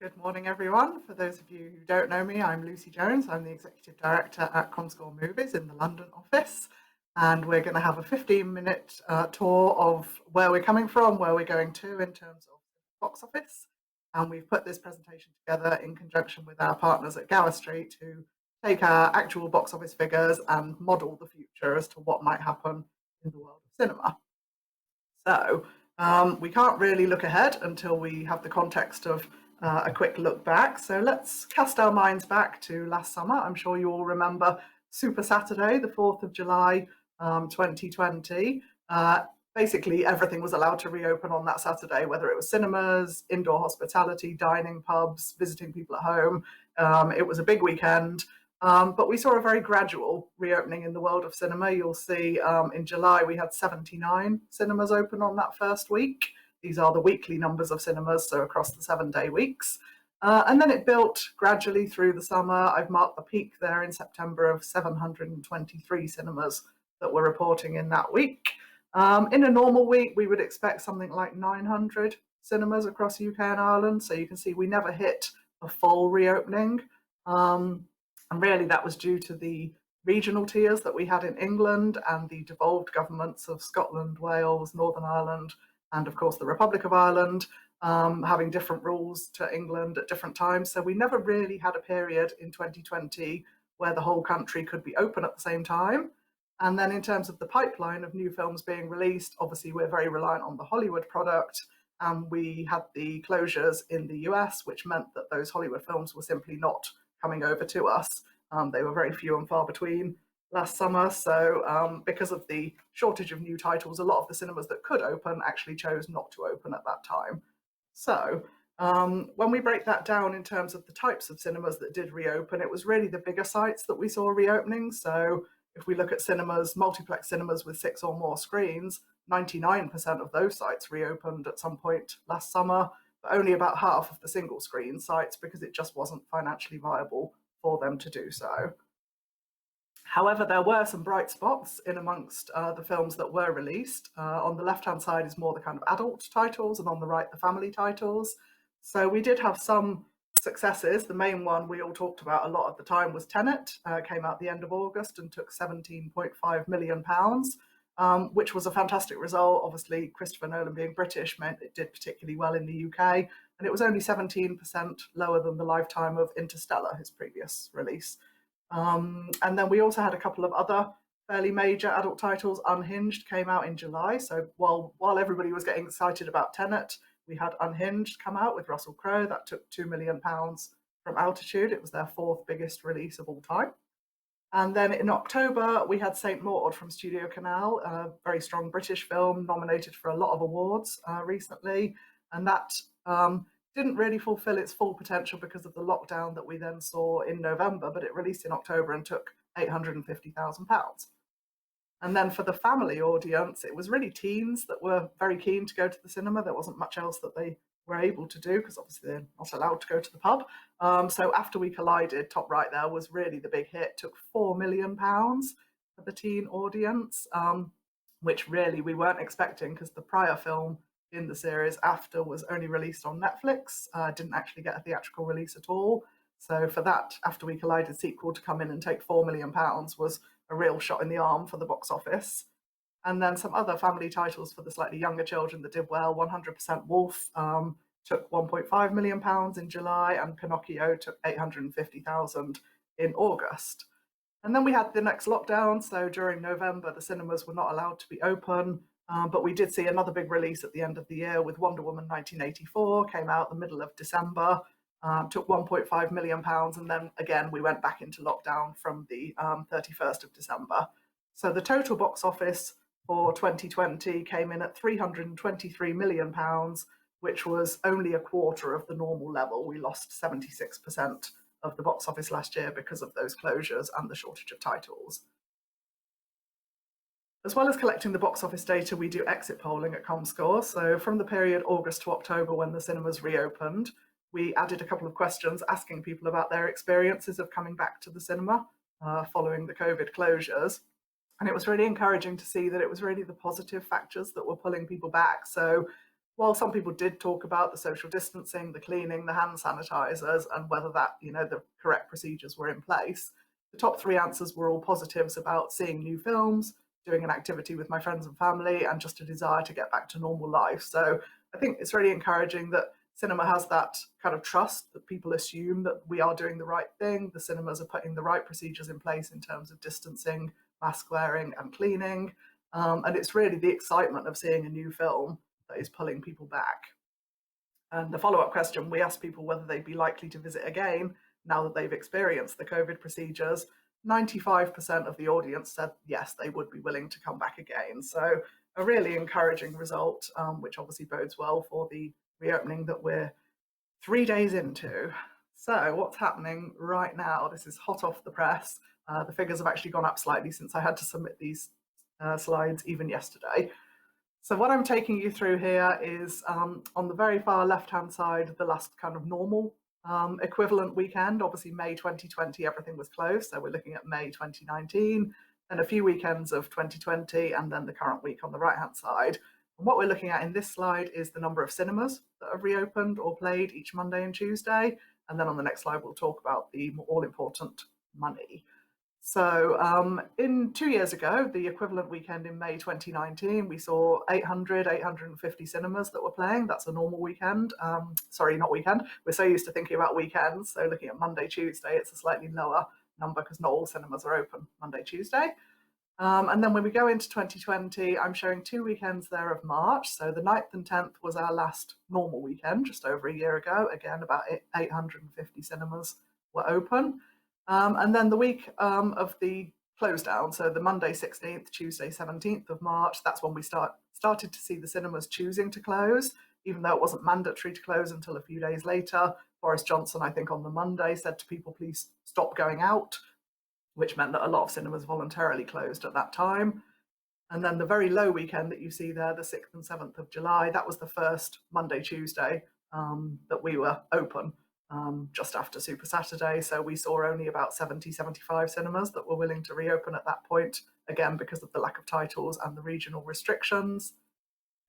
Good morning, everyone. For those of you who don't know me, I'm Lucy Jones. I'm the Executive Director at Comscore Movies in the London office. And we're going to have a 15-minute tour of where we're coming from, where we're going to in terms of box office. And we've put this presentation together in conjunction with our partners at Gower Street, who take our actual box office figures and model the future as to what might happen in the world of cinema. So we can't really look ahead until we have the context of a quick look back. So let's cast our minds back to last summer. I'm sure you all remember Super Saturday, the 4th of July, 2020. Basically, everything was allowed to reopen on that Saturday, whether it was cinemas, indoor hospitality, dining, pubs, visiting people at home. It was a big weekend. But we saw a very gradual reopening in the world of cinema. You'll see in July we had 79 cinemas open on that first week. These are the weekly numbers of cinemas, so across the 7-day weeks. And then it built gradually through the summer. I've marked the peak there in September of 723 cinemas that were reporting in that week. In a normal week, we would expect something like 900 cinemas across UK and Ireland. So you can see we never hit a full reopening. And really, that was due to the regional tiers that we had in England and the devolved governments of Scotland, Wales, Northern Ireland, and of course the Republic of Ireland, having different rules to England at different times. So we never really had a period in 2020 where the whole country could be open at the same time. And then in terms of the pipeline of new films being released, obviously we're very reliant on the Hollywood product. And we had the closures in the US, which meant that those Hollywood films were simply not coming over to us. They were very few and far between last summer. So because of the shortage of new titles, a lot of the cinemas that could open actually chose not to open at that time. So when we break that down in terms of the types of cinemas that did reopen, it was really the bigger sites that we saw reopening. So if we look at cinemas, multiplex cinemas with 6 or more screens, 99% of those sites reopened at some point last summer, but only about half of the single screen sites because it just wasn't financially viable for them to do so. However, there were some bright spots in amongst the films that were released. On the left-hand side is more the kind of adult titles, and on the right, the family titles. So we did have some successes. The main one we all talked about a lot at the time was Tenet. Came out the end of August and took £17.5 million, which was a fantastic result. Obviously, Christopher Nolan being British meant it did particularly well in the UK, and it was only 17% lower than the lifetime of Interstellar, his previous release. And then we also had a couple of other fairly major adult titles. Unhinged came out in July. So while everybody was getting excited about Tenet, we had Unhinged come out with Russell Crowe. That took £2 million from Altitude. It was their 4th biggest release of all time. And then in October, we had Saint Maud from Studio Canal, a very strong British film, nominated for a lot of awards recently. And that didn't really fulfill its full potential because of the lockdown that we then saw in November, but it released in October and took £850,000. And then for the family audience, it was really teens that were very keen to go to the cinema. There wasn't much else that they were able to do because obviously they're not allowed to go to the pub. So After We Collided, top right there, was really the big hit. Took £4 million for the teen audience, which really we weren't expecting because the prior film in the series After was only released on Netflix, didn't actually get a theatrical release at all. So for that After We Collided sequel to come in and take £4 million was a real shot in the arm for the box office. And then some other family titles for the slightly younger children that did well. 100% Wolf took £1.5 million in July, and Pinocchio took £850,000 in August. And then we had the next lockdown. So during November, the cinemas were not allowed to be open. But we did see another big release at the end of the year with Wonder Woman 1984, came out the middle of December, took £1.5 million. And then again, we went back into lockdown from the 31st of December. So the total box office for 2020 came in at £323 million, which was only a quarter of the normal level. We lost 76% of the box office last year because of those closures and the shortage of titles. As well as collecting the box office data, we do exit polling at Comscore. So from the period August to October when the cinemas reopened, we added a couple of questions asking people about their experiences of coming back to the cinema following the COVID closures. And it was really encouraging to see that it was really the positive factors that were pulling people back. So while some people did talk about the social distancing, the cleaning, the hand sanitizers, and whether that, the correct procedures were in place, the top three answers were all positives about seeing new films, doing an activity with my friends and family, and just a desire to get back to normal life. So I think it's really encouraging that cinema has that kind of trust that people assume that we are doing the right thing. The cinemas are putting the right procedures in place in terms of distancing, mask wearing, and cleaning. And it's really the excitement of seeing a new film that is pulling people back. And the follow up question, we asked people whether they'd be likely to visit again now that they've experienced the COVID procedures. 95% of the audience said yes, they would be willing to come back again. So, a really encouraging result, which obviously bodes well for the reopening that we're 3 days into. So, what's happening right now? This is hot off the press. The figures have actually gone up slightly since I had to submit these slides even yesterday. So what I'm taking you through here is on the very far left-hand side, the last kind of normal equivalent weekend. Obviously, May 2020, everything was closed. So we're looking at May 2019, then a few weekends of 2020, and then the current week on the right-hand side. And what we're looking at in this slide is the number of cinemas that have reopened or played each Monday and Tuesday. And then on the next slide, we'll talk about the all-important money. So in 2 years ago, the equivalent weekend in May 2019, we saw 850 cinemas that were playing. That's a normal weekend. Sorry, not weekend. We're so used to thinking about weekends. So looking at Monday, Tuesday, it's a slightly lower number because not all cinemas are open Monday, Tuesday. And then when we go into 2020, I'm showing 2 weekends there of March. So the 9th and 10th was our last normal weekend, just over a year ago. Again, about 850 cinemas were open. And then the week of the close down, so the Monday 16th, Tuesday 17th of March, that's when we started to see the cinemas choosing to close, even though it wasn't mandatory to close until a few days later. Boris Johnson, I think on the Monday, said to people, please stop going out, which meant that a lot of cinemas voluntarily closed at that time. And then the very low weekend that you see there, the 6th and 7th of July, that was the first Monday, Tuesday that we were open. Just after Super Saturday. So we saw only about 70, 75 cinemas that were willing to reopen at that point, again, because of the lack of titles and the regional restrictions.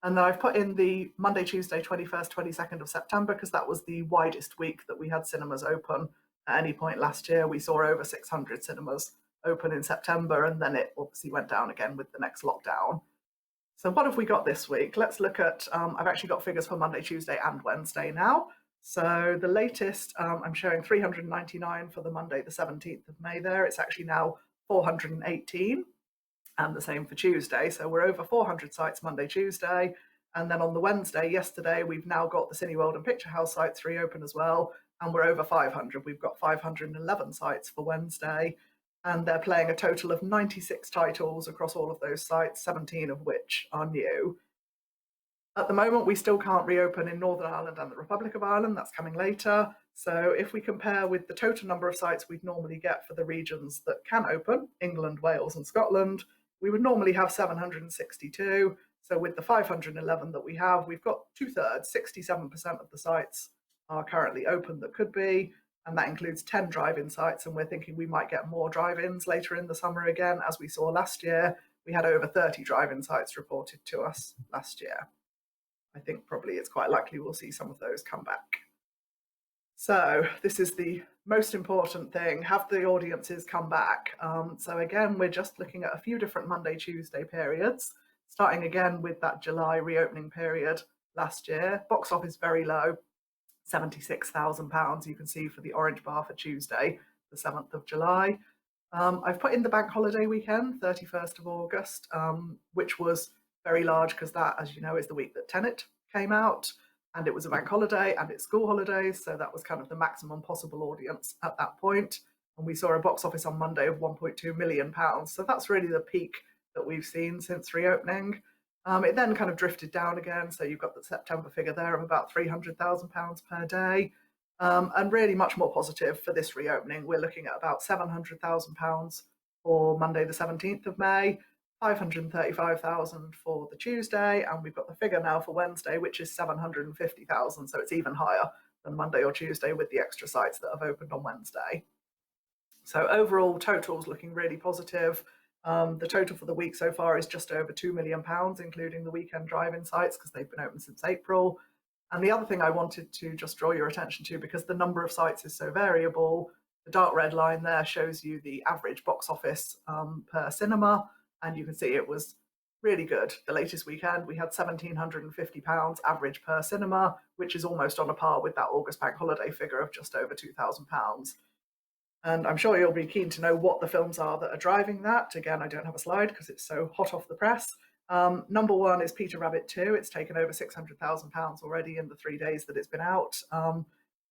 And then I've put in the Monday, Tuesday, 21st, 22nd of September, because that was the widest week that we had cinemas open at any point last year. We saw over 600 cinemas open in September, and then it obviously went down again with the next lockdown. So what have we got this week? Let's look at, I've actually got figures for Monday, Tuesday, and Wednesday now. So the latest, I'm showing 399 for the Monday, the 17th of May there. It's actually now 418, and the same for Tuesday. So we're over 400 sites Monday, Tuesday. And then on the Wednesday, yesterday, we've now got the Cineworld and Picture House sites reopen as well. And we're over 500. We've got 511 sites for Wednesday. And they're playing a total of 96 titles across all of those sites, 17 of which are new. At the moment, we still can't reopen in Northern Ireland and the Republic of Ireland. That's coming later. So if we compare with the total number of sites we'd normally get for the regions that can open, England, Wales, and Scotland, we would normally have 762. So with the 511 that we have, we've got 2/3, 67% of the sites are currently open that could be. And that includes 10 drive-in sites. And we're thinking we might get more drive-ins later in the summer again, as we saw last year. We had over 30 drive-in sites reported to us last year. I think probably it's quite likely we'll see some of those come back. So this is the most important thing. Have the audiences come back? So again, we're just looking at a few different Monday, Tuesday periods, starting again with that July reopening period last year. Box office very low, £76,000. You can see for the orange bar for Tuesday, the 7th of July. I've put in the bank holiday weekend, 31st of August, which was very large because that, as you know, is the week that Tenet came out, and it was a bank holiday and it's school holidays, so that was kind of the maximum possible audience at that point. And we saw a box office on Monday of £1.2 million. So that's really the peak that we've seen since reopening. It then kind of drifted down again, so you've got the September figure there of about £300,000 per day. And really much more positive for this reopening. We're looking at about £700,000 for Monday the 17th of May, 535,000 for the Tuesday, and we've got the figure now for Wednesday, which is 750,000. So it's even higher than Monday or Tuesday with the extra sites that have opened on Wednesday. So overall, totals looking really positive. The total for the week so far is just over £2 million, including the weekend drive-in sites because they've been open since April. And the other thing I wanted to just draw your attention to, because the number of sites is so variable, the dark red line there shows you the average box office per cinema, and you can see it was really good. The latest weekend, we had £1,750 average per cinema, which is almost on a par with that August bank holiday figure of just over £2,000. And I'm sure you'll be keen to know what the films are that are driving that. Again, I don't have a slide because it's so hot off the press. Number one is Peter Rabbit 2. It's taken over £600,000 already in the 3 days that it's been out.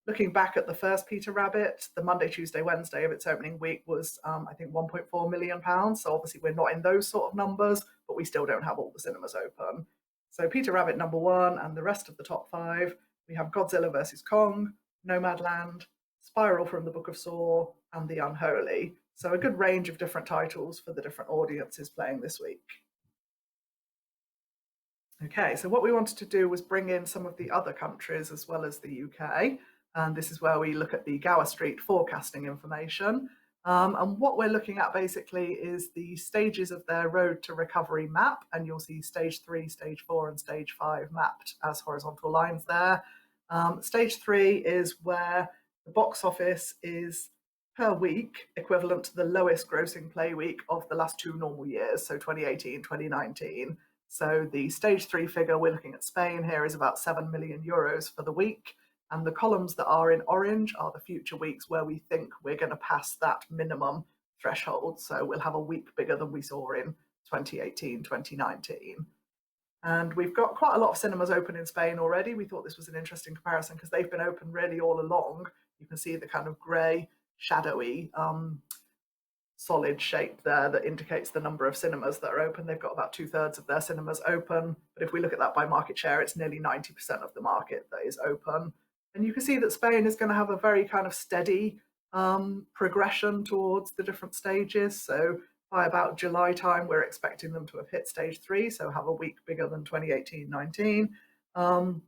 Looking back at the first Peter Rabbit, the Monday, Tuesday, Wednesday of its opening week was, I think, £1.4 million. So obviously we're not in those sort of numbers, but we still don't have all the cinemas open. So Peter Rabbit number one, and the rest of the top five, we have Godzilla versus Kong, Nomadland, Spiral from the Book of Saw, and The Unholy. So a good range of different titles for the different audiences playing this week. Okay, so what we wanted to do was bring in some of the other countries as well as the UK. And this is where we look at the Gower Street forecasting information. And what we're looking at basically is the stages of their road to recovery map. And you'll see stage 3, stage 4, and stage 5 mapped as horizontal lines there. Stage 3 is where the box office is per week equivalent to the lowest grossing play week of the last two normal years, so 2018, 2019. So the stage 3 figure, we're looking at Spain here, is about €7 million for the week. And the columns that are in orange are the future weeks where we think we're going to pass that minimum threshold. So we'll have a week bigger than we saw in 2018, 2019. And we've got quite a lot of cinemas open in Spain already. We thought this was an interesting comparison because they've been open really all along. You can see the kind of grey, shadowy, solid shape there that indicates the number of cinemas that are open. They've got about 2/3 of their cinemas open. But if we look at that by market share, it's nearly 90% of the market that is open. And you can see that Spain is going to have a very kind of steady progression towards the different stages. So by about July time, we're expecting them to have hit stage 3, so have a week bigger than 2018-19. And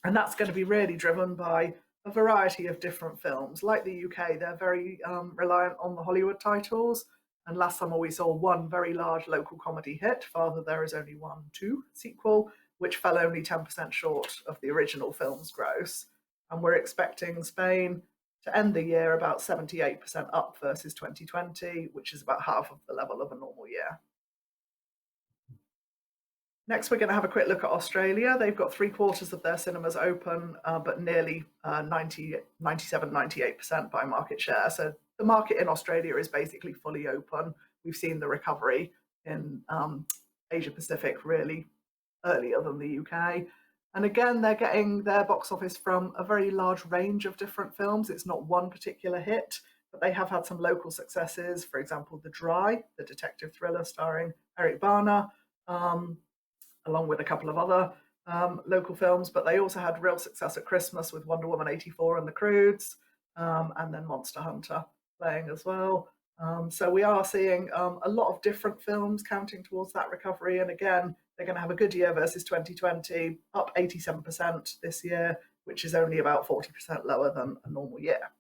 that's going to be really driven by a variety of different films. Like the UK, they're very reliant on the Hollywood titles. And last summer we saw one very large local comedy hit, Father There Is Only One 2 sequel, which fell only 10% short of the original film's gross. And we're expecting Spain to end the year about 78% up versus 2020, which is about half of the level of a normal year. Next, we're going to have a quick look at Australia. They've got 3/4 of their cinemas open, but nearly 97, 98% by market share. So the market in Australia is basically fully open. We've seen the recovery in Asia Pacific really earlier than the UK. And again, they're getting their box office from a very large range of different films. It's not one particular hit, but they have had some local successes. For example, The Dry, the detective thriller starring Eric Bana, along with a couple of other local films. But they also had real success at Christmas with Wonder Woman 84 and The Croods, and then Monster Hunter playing as well. So we are seeing a lot of different films counting towards that recovery. And again, they're going to have a good year versus 2020, up 87% this year, which is only about 40% lower than a normal year.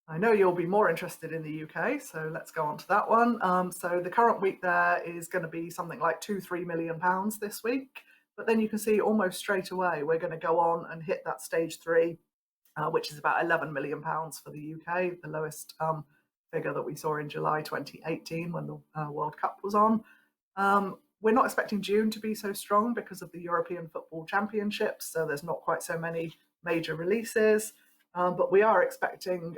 I know you'll be more interested in the UK, so let's go on to that one. So the current week there is going to be something like £2-3 million this week. But then you can see almost straight away, we're going to go on and hit that stage 3, which is about £11 million for the UK, the lowest figure that we saw in July 2018 when the World Cup was on. We're not expecting June to be so strong because of the European Football Championships, so there's not quite so many major releases. But we are expecting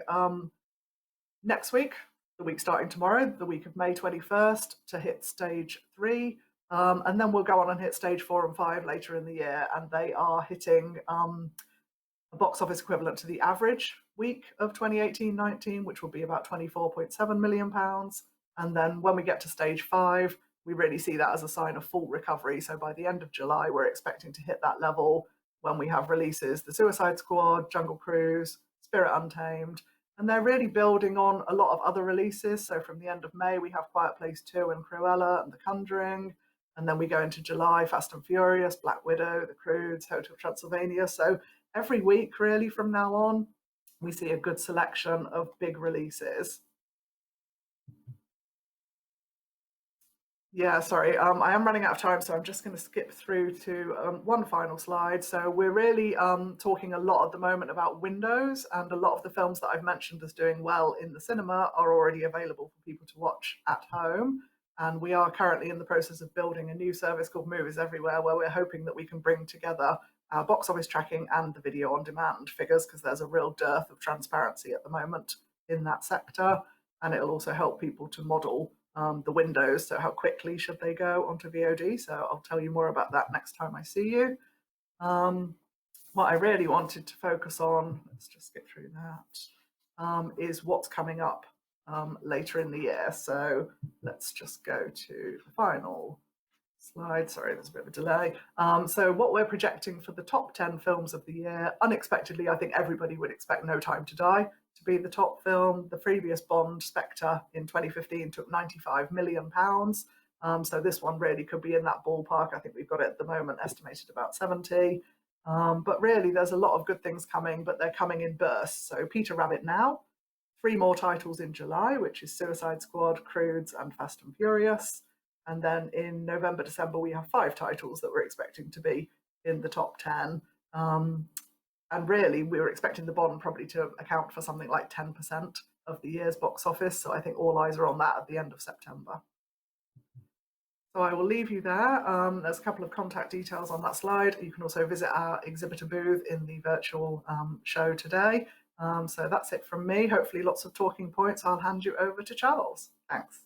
next week, the week starting tomorrow, the week of May 21st, to hit stage 3. And then we'll go on and hit stage 4 and 5 later in the year. And they are hitting a box office equivalent to the average week of 2018-19, which will be about £24.7 million. And then when we get to stage 5, we really see that as a sign of full recovery. So by the end of July, we're expecting to hit that level when we have releases The Suicide Squad, Jungle Cruise, Spirit Untamed, and they're really building on a lot of other releases. So from the end of May, we have Quiet Place 2 and Cruella and The Conjuring. And then we go into July, Fast and Furious, Black Widow, The Croods, Hotel Transylvania. So every week, really, from now on, we see a good selection of big releases. Yeah, sorry. I am running out of time, so I'm just going to skip through to one final slide. So we're really talking a lot at the moment about Windows, and a lot of the films that I've mentioned as doing well in the cinema are already available for people to watch at home. And we are currently in the process of building a new service called Movies Everywhere, where we're hoping that we can bring together our box office tracking and the video on demand figures, because there's a real dearth of transparency at the moment in that sector. And it'll also help people to model the windows. So how quickly should they go onto VOD? So I'll tell you more about that next time I see you. Um, what I really wanted to focus on, let's just get through that, is what's coming up later in the year. So let's just go to the final slide. Sorry, there's a bit of a delay. So what we're projecting for the top 10 films of the year, unexpectedly, I think everybody would expect No Time to Die to be the top film. The previous Bond, Spectre, in 2015 took £95 million. So this one really could be in that ballpark. I think we've got it at the moment estimated about 70. But really, there's a lot of good things coming, but they're coming in bursts. So Peter Rabbit now, three more titles in July, which is Suicide Squad, Croods, and Fast and Furious. And then in November, December, we have five titles that we're expecting to be in the top 10. And really, we were expecting the Bond probably to account for something like 10% of the year's box office. So I think all eyes are on that at the end of September. So I will leave you there. There's a couple of contact details on that slide. You can also visit our exhibitor booth in the virtual show today. So that's it from me. Hopefully lots of talking points. I'll hand you over to Charles. Thanks.